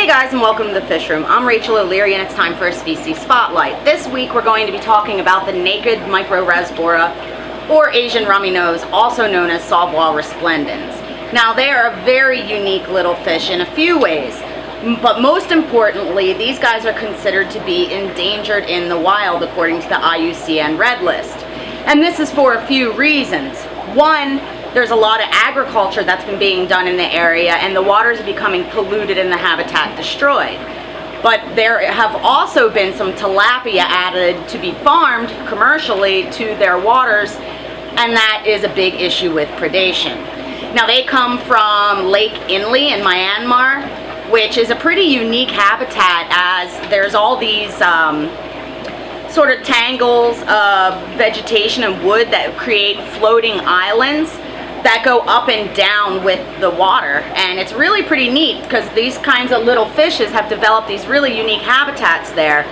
Hey guys, and welcome to the Fish Room. I'm Rachel O'Leary and it's time for a species spotlight. This week we're going to be talking about the naked micropredator, or Asian Rummynose, also known as Sawbwa resplendens. Now they are a very unique little fish in a few ways, but most importantly these guys are considered to be endangered in the wild according to the IUCN Red List. And this is for a few reasons. One, there's a lot of agriculture that's been being done in the area and the waters are becoming polluted and the habitat destroyed. But there have also been some tilapia added to be farmed commercially to their waters, and that is a big issue with predation. Now they come from Lake Inle in Myanmar, which is a pretty unique habitat as there's all these sort of tangles of vegetation and wood that create floating islands that go up and down with the water, and it's really pretty neat because these kinds of little fishes have developed these really unique habitats there.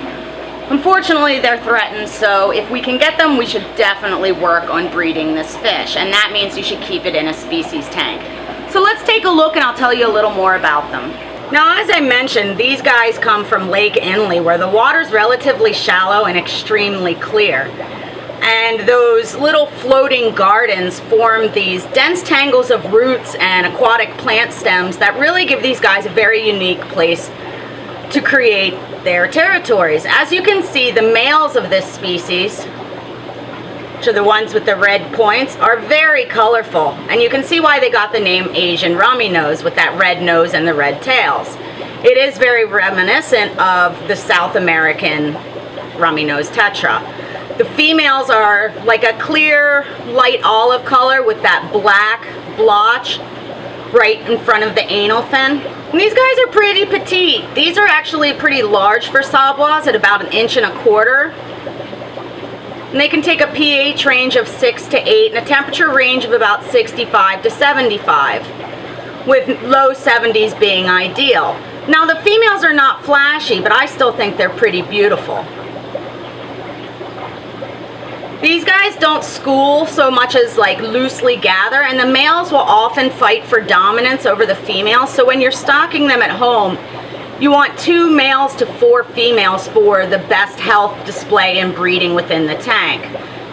Unfortunately they're threatened, so if we can get them we should definitely work on breeding this fish, and that means you should keep it in a species tank. So let's take a look and I'll tell you a little more about them. Now, as I mentioned, these guys come from Lake Inle where the water's relatively shallow and extremely clear. And those little floating gardens form these dense tangles of roots and aquatic plant stems that really give these guys a very unique place to create their territories. As you can see, the males of this species, which are the ones with the red points, are very colorful. And you can see why they got the name Asian Rummynose with that red nose and the red tails. It is very reminiscent of the South American Rummynose tetra. The females are like a clear light olive color with that black blotch right in front of the anal fin. And these guys are pretty petite. These are actually pretty large for Sawbwas at about 1.25 inches. And they can take a pH range of 6 to 8 and a temperature range of about 65 to 75, with low 70s being ideal. Now the females are not flashy, but I still think they're pretty beautiful. These guys don't school so much as like loosely gather, and the males will often fight for dominance over the females. So when you're stocking them at home, you want 2 males to 4 females for the best health display and breeding within the tank.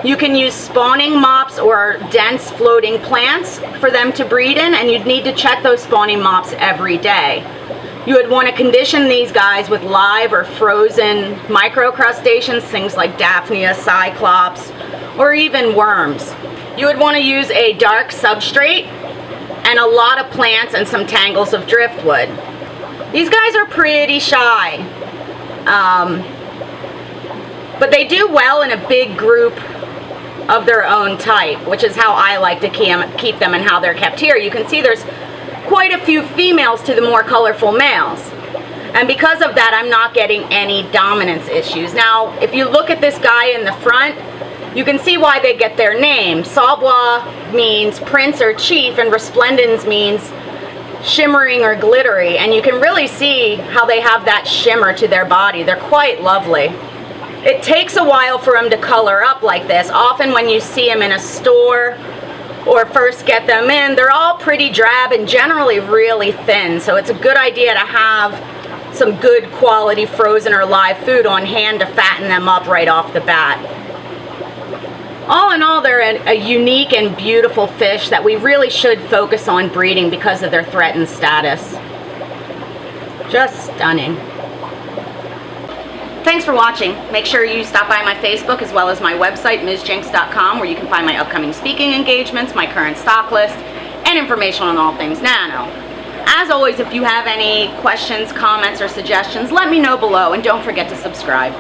You can use spawning mops or dense floating plants for them to breed in, and you'd need to check those spawning mops every day. You would want to condition these guys with live or frozen microcrustaceans, things like Daphnia, Cyclops, or even worms. You would want to use a dark substrate and a lot of plants and some tangles of driftwood. These guys are pretty shy, but they do well in a big group of their own type, which is how I like to keep them and how they're kept here. You can see there's quite a few females to the more colorful males, and because of that I'm not getting any dominance issues. Now if you look at this guy in the front, you can see why they get their name. Sawbwa means prince or chief, and Resplendens means shimmering or glittery, and you can really see how they have that shimmer to their body. They're quite lovely. It takes a while for them to color up like this. Often when you see them in a store or first get them in, they're all pretty drab and generally really thin, so it's a good idea to have some good quality frozen or live food on hand to fatten them up right off the bat. All in all, they're a unique and beautiful fish that we really should focus on breeding because of their threatened status. Just stunning. Thanks for watching. Make sure you stop by my Facebook as well as my website, MsJinx.com, where you can find my upcoming speaking engagements, my current stock list, and information on all things nano. As always, if you have any questions, comments, or suggestions, let me know below, and don't forget to subscribe.